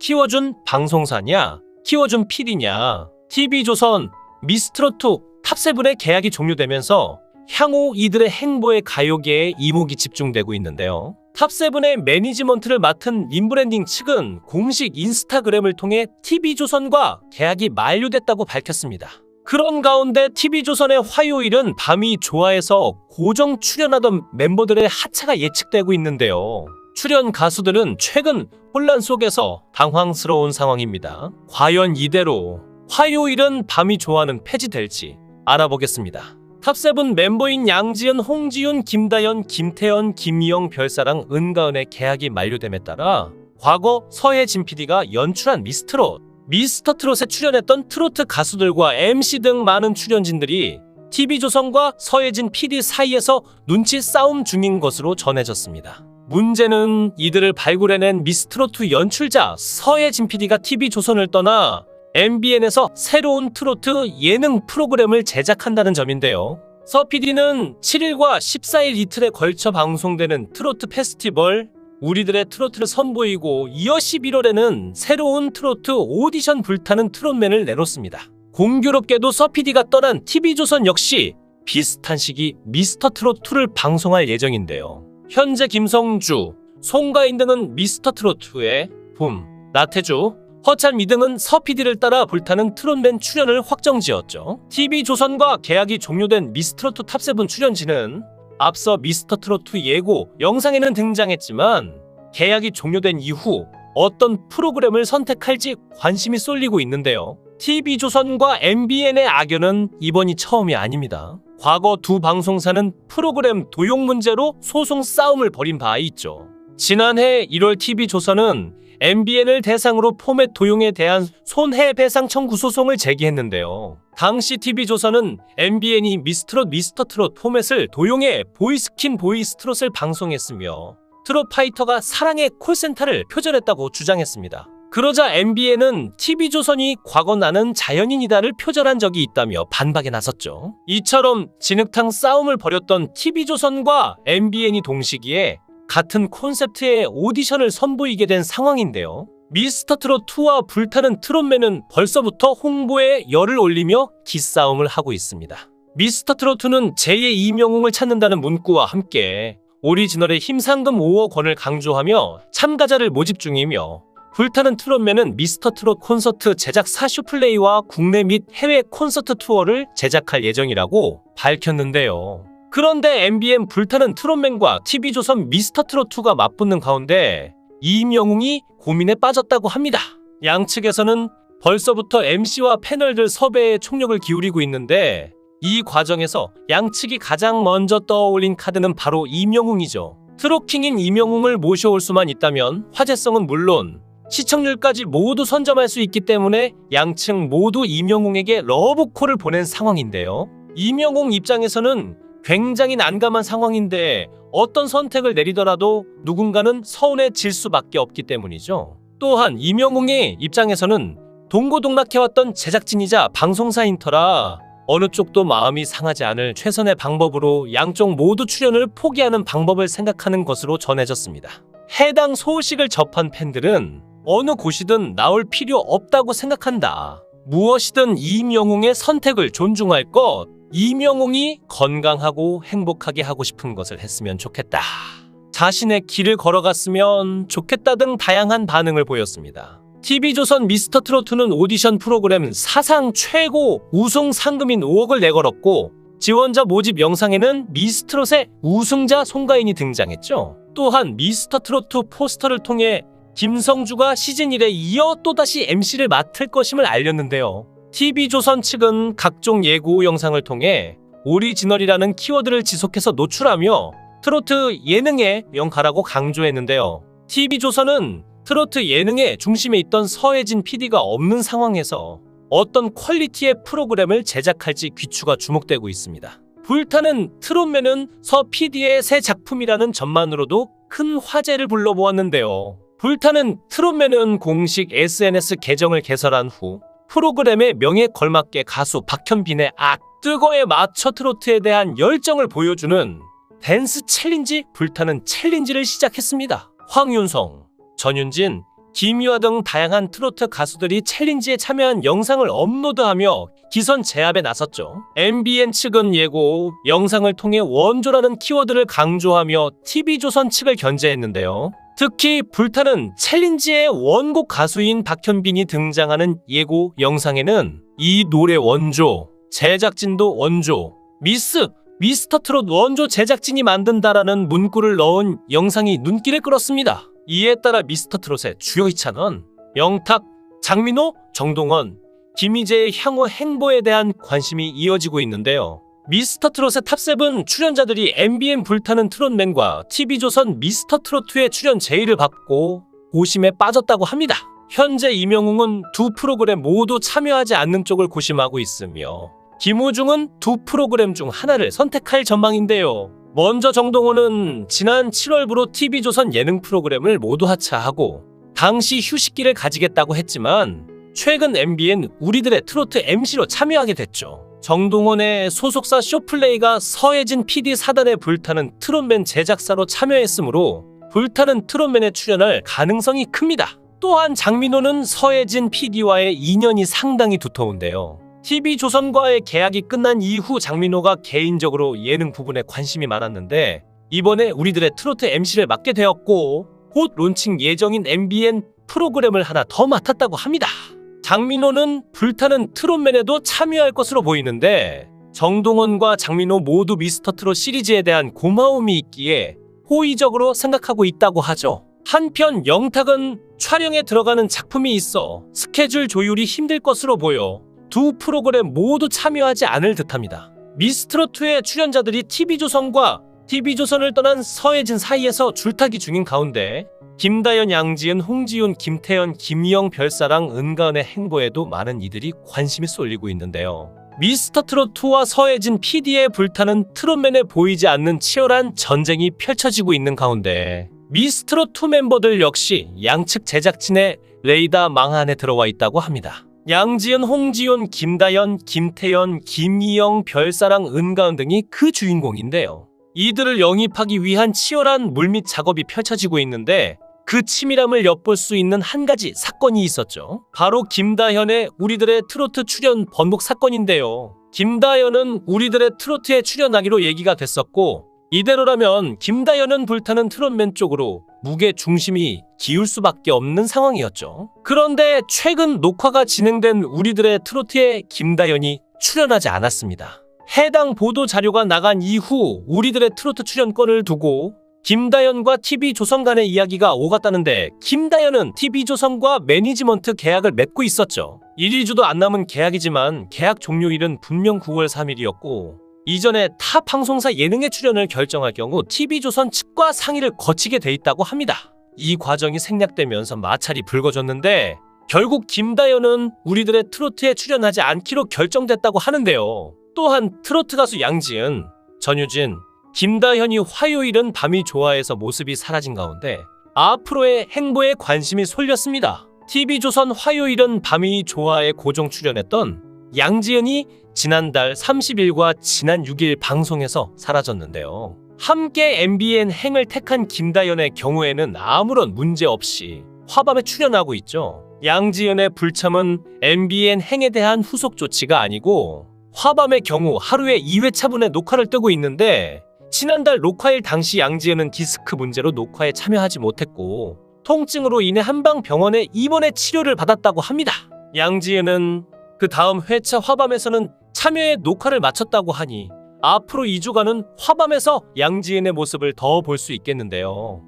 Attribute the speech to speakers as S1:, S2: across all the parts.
S1: 키워준 방송사냐? 키워준 PD냐? TV조선, 미스트롯2, 탑세븐의 계약이 종료되면서 향후 이들의 행보에 가요계에 이목이 집중되고 있는데요. 탑세븐의 매니지먼트를 맡은 림브랜딩 측은 공식 인스타그램을 통해 TV조선과 계약이 만료됐다고 밝혔습니다. 그런 가운데 TV조선의 화요일은 밤이 좋아해서 고정 출연하던 멤버들의 하차가 예측되고 있는데요. 출연 가수들은 최근 혼란 속에서 당황스러운 상황입니다. 과연 이대로 화요일은 밤이 좋아는 폐지될지 알아보겠습니다. 탑세븐 멤버인 양지은, 홍지윤, 김다연, 김태연, 김희영, 별사랑, 은가은의 계약이 만료됨에 따라 과거 서혜진 PD가 연출한 미스터트롯에 출연했던 트로트 가수들과 MC 등 많은 출연진들이 TV조선과 서혜진 PD 사이에서 눈치 싸움 중인 것으로 전해졌습니다. 문제는 이들을 발굴해낸 미스트롯2 연출자 서혜진 PD가 TV조선을 떠나 MBN에서 새로운 트로트 예능 프로그램을 제작한다는 점인데요. 서 PD는 7일과 14일 이틀에 걸쳐 방송되는 트로트 페스티벌 우리들의 트로트를 선보이고 이어 11월에는 새로운 트로트 오디션 불타는 트롯맨을 내놓습니다. 공교롭게도 서 PD가 떠난 TV조선 역시 비슷한 시기 미스터트롯2를 방송할 예정인데요. 현재 김성주, 송가인 등은 미스터트롯2의 붐, 나태주, 허찬미 등은 서 PD를 따라 불타는 트롯맨 출연을 확정지었죠. TV조선과 계약이 종료된 미스트롯2 탑세븐 출연진은 앞서 미스터트롯2 예고 영상에는 등장했지만 계약이 종료된 이후 어떤 프로그램을 선택할지 관심이 쏠리고 있는데요. TV조선과 MBN의 악연은 이번이 처음이 아닙니다. 과거 두 방송사는 프로그램 도용 문제로 소송 싸움을 벌인 바 있죠. 지난해 1월 TV조선은 MBN을 대상으로 포맷 도용에 대한 손해배상 청구 소송을 제기했는데요. 당시 TV조선은 MBN이 미스터트롯 포맷을 도용해 보이스킨 보이스트롯을 방송했으며 트롯파이터가 사랑의 콜센터를 표절했다고 주장했습니다. 그러자 MBN은 TV조선이 과거 나는 자연인이다를 표절한 적이 있다며 반박에 나섰죠. 이처럼 진흙탕 싸움을 벌였던 TV조선과 MBN이 동시기에 같은 콘셉트의 오디션을 선보이게 된 상황인데요. 미스터트롯2와 불타는 트롯맨은 벌써부터 홍보에 열을 올리며 기싸움을 하고 있습니다. 미스터트롯2는 제2의 이명웅을 찾는다는 문구와 함께 오리지널의 힘상금 5억 원을 강조하며 참가자를 모집 중이며 불타는 트롯맨은 미스터트롯 콘서트 제작 4쇼플레이와 국내 및 해외 콘서트 투어를 제작할 예정이라고 밝혔는데요. 그런데 MBN 불타는 트롯맨과 TV조선 미스터트롯2가 맞붙는 가운데 이명웅이 고민에 빠졌다고 합니다. 양측에서는 벌써부터 MC와 패널들 섭외에 총력을 기울이고 있는데 이 과정에서 양측이 가장 먼저 떠올린 카드는 바로 이명웅이죠. 트롯킹인 이명웅을 모셔올 수만 있다면 화제성은 물론 시청률까지 모두 선점할 수 있기 때문에 양측 모두 이명웅에게 러브콜을 보낸 상황인데요. 이명웅 입장에서는 굉장히 난감한 상황인데 어떤 선택을 내리더라도 누군가는 서운해질 수밖에 없기 때문이죠. 또한 이명웅의 입장에서는 동고동락해왔던 제작진이자 방송사인 터라 어느 쪽도 마음이 상하지 않을 최선의 방법으로 양쪽 모두 출연을 포기하는 방법을 생각하는 것으로 전해졌습니다. 해당 소식을 접한 팬들은 어느 곳이든 나올 필요 없다고 생각한다. 무엇이든 이명웅의 선택을 존중할 것. 이명웅이 건강하고 행복하게 하고 싶은 것을 했으면 좋겠다. 자신의 길을 걸어갔으면 좋겠다 등 다양한 반응을 보였습니다. TV조선 미스터트롯2는 오디션 프로그램 사상 최고 우승 상금인 5억을 내걸었고 지원자 모집 영상에는 미스트롯의 우승자 송가인이 등장했죠. 또한 미스터트롯2 포스터를 통해 김성주가 시즌 1에 이어 또다시 MC를 맡을 것임을 알렸는데요. TV조선 측은 각종 예고 영상을 통해 오리지널이라는 키워드를 지속해서 노출하며 트로트 예능에 명가라고 강조했는데요. TV조선은 트로트 예능의 중심에 있던 서혜진 PD가 없는 상황에서 어떤 퀄리티의 프로그램을 제작할지 귀추가 주목되고 있습니다. 불타는 트롯맨은 서 PD의 새 작품이라는 점만으로도 큰 화제를 불러보았는데요. 불타는 트롯맨은 공식 SNS 계정을 개설한 후 프로그램의 명에 걸맞게 가수 박현빈의 뜨거에 맞춰 트로트에 대한 열정을 보여주는 댄스 챌린지 불타는 챌린지를 시작했습니다. 황윤성, 전윤진, 김유아 등 다양한 트로트 가수들이 챌린지에 참여한 영상을 업로드하며 기선 제압에 나섰죠. MBN 측은 예고 영상을 통해 원조라는 키워드를 강조하며 TV조선 측을 견제했는데요. 특히 불타는 챌린지의 원곡 가수인 박현빈이 등장하는 예고 영상에는 이 노래 원조, 제작진도 원조, 미스터 트롯 원조 제작진이 만든다라는 문구를 넣은 영상이 눈길을 끌었습니다. 이에 따라 미스터 트롯의 주요 희찬원, 영탁, 장민호, 정동원, 김희재의 향후 행보에 대한 관심이 이어지고 있는데요. 미스터 트롯의 탑7 출연자들이 MBN 불타는 트롯맨과 TV조선 미스터 트롯2의 출연 제의를 받고 고심에 빠졌다고 합니다. 현재 이명웅은 두 프로그램 모두 참여하지 않는 쪽을 고심하고 있으며 김우중은 두 프로그램 중 하나를 선택할 전망인데요. 먼저 정동원은 지난 7월부로 TV조선 예능 프로그램을 모두 하차하고 당시 휴식기를 가지겠다고 했지만 최근 MBN 우리들의 트로트 MC로 참여하게 됐죠. 정동원의 소속사 쇼플레이가 서혜진 PD 사단에 불타는 트롯맨 제작사로 참여했으므로 불타는 트롯맨에 출연할 가능성이 큽니다. 또한 장민호는 서혜진 PD와의 인연이 상당히 두터운데요. TV조선과의 계약이 끝난 이후 장민호가 개인적으로 예능 부분에 관심이 많았는데 이번에 우리들의 트로트 MC를 맡게 되었고 곧 론칭 예정인 MBN 프로그램을 하나 더 맡았다고 합니다. 장민호는 불타는 트롯맨에도 참여할 것으로 보이는데 정동원과 장민호 모두 미스터 트롯 시리즈에 대한 고마움이 있기에 호의적으로 생각하고 있다고 하죠. 한편 영탁은 촬영에 들어가는 작품이 있어 스케줄 조율이 힘들 것으로 보여 두 프로그램 모두 참여하지 않을 듯합니다. 미스트롯2의 출연자들이 TV조선과 TV조선을 떠난 서혜진 사이에서 줄타기 중인 가운데 김다연, 양지은, 홍지윤, 김태연, 김희영, 별사랑, 은가은의 행보에도 많은 이들이 관심이 쏠리고 있는데요. 미스터트롯2와 서혜진 PD의 불타는 트롯맨에 보이지 않는 치열한 전쟁이 펼쳐지고 있는 가운데 미스트롯2 멤버들 역시 양측 제작진의 레이더 망 안에 들어와 있다고 합니다. 양지은, 홍지윤, 김다연, 김태연, 김희영, 별사랑, 은가은 등이 그 주인공인데요. 이들을 영입하기 위한 치열한 물밑 작업이 펼쳐지고 있는데 그 치밀함을 엿볼 수 있는 한 가지 사건이 있었죠. 바로 김다현의 우리들의 트로트 출연 번복 사건인데요. 김다현은 우리들의 트로트에 출연하기로 얘기가 됐었고 이대로라면 김다현은 불타는 트롯맨 쪽으로 무게 중심이 기울 수밖에 없는 상황이었죠. 그런데 최근 녹화가 진행된 우리들의 트로트에 김다현이 출연하지 않았습니다. 해당 보도 자료가 나간 이후 우리들의 트로트 출연권을 두고 김다연과 TV조선 간의 이야기가 오갔다는데 김다연은 TV조선과 매니지먼트 계약을 맺고 있었죠. 1~2주도 안 남은 계약이지만 계약 종료일은 분명 9월 3일이었고 이전에 타 방송사 예능에 출연을 결정할 경우 TV조선 측과 상의를 거치게 돼 있다고 합니다. 이 과정이 생략되면서 마찰이 불거졌는데 결국 김다연은 우리들의 트로트에 출연하지 않기로 결정됐다고 하는데요. 또한 트로트 가수 양지은, 전유진, 김다현이 화요일은 밤이 좋아해서 모습이 사라진 가운데 앞으로의 행보에 관심이 쏠렸습니다. TV조선 화요일은 밤이 좋아에 고정 출연했던 양지은이 지난달 30일과 지난 6일 방송에서 사라졌는데요. 함께 MBN 행을 택한 김다현의 경우에는 아무런 문제 없이 화밤에 출연하고 있죠. 양지은의 불참은 MBN 행에 대한 후속 조치가 아니고 화밤의 경우 하루에 2회차분의 녹화를 뜨고 있는데 지난달 녹화일 당시 양지은은 디스크 문제로 녹화에 참여하지 못했고 통증으로 인해 한방병원에 입원해 치료를 받았다고 합니다. 양지은은 그 다음 회차 화밤에서는 참여해 녹화를 마쳤다고 하니 앞으로 2주간은 화밤에서 양지은의 모습을 더 볼 수 있겠는데요.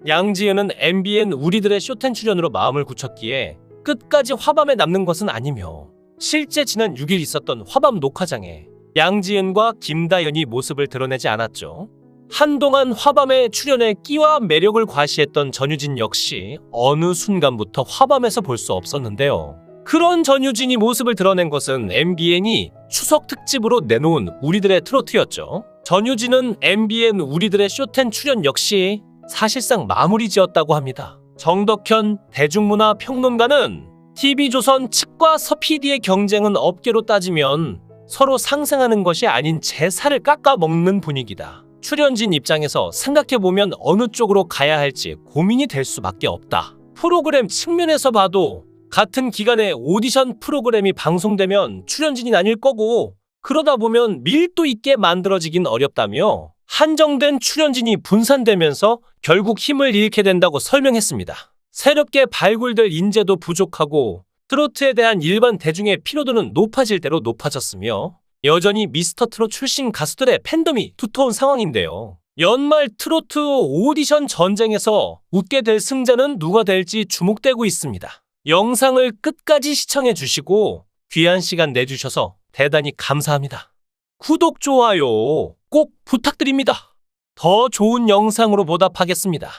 S1: 양지은은 MBN 우리들의 쇼텐 출연으로 마음을 굳혔기에 끝까지 화밤에 남는 것은 아니며 실제 지난 6일 있었던 화밤 녹화장에 양지은과 김다연이 모습을 드러내지 않았죠. 한동안 화밤에 출연해 끼와 매력을 과시했던 전유진 역시 어느 순간부터 화밤에서 볼 수 없었는데요. 그런 전유진이 모습을 드러낸 것은 MBN이 추석 특집으로 내놓은 우리들의 트로트였죠. 전유진은 MBN 우리들의 쇼텐 출연 역시 사실상 마무리 지었다고 합니다. 정덕현 대중문화 평론가는 TV조선 측과 서 PD의 경쟁은 업계로 따지면 서로 상생하는 것이 아닌 제 살을 깎아먹는 분위기다. 출연진 입장에서 생각해보면 어느 쪽으로 가야 할지 고민이 될 수밖에 없다. 프로그램 측면에서 봐도 같은 기간에 오디션 프로그램이 방송되면 출연진이 나뉠 거고, 그러다 보면 밀도 있게 만들어지긴 어렵다며 한정된 출연진이 분산되면서 결국 힘을 잃게 된다고 설명했습니다. 새롭게 발굴될 인재도 부족하고 트로트에 대한 일반 대중의 피로도는 높아질 대로 높아졌으며 여전히 미스터 트롯 출신 가수들의 팬덤이 두터운 상황인데요. 연말 트로트 오디션 전쟁에서 웃게 될 승자는 누가 될지 주목되고 있습니다. 영상을 끝까지 시청해 주시고 귀한 시간 내주셔서 대단히 감사합니다. 구독, 좋아요 꼭 부탁드립니다. 더 좋은 영상으로 보답하겠습니다.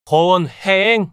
S1: 거원행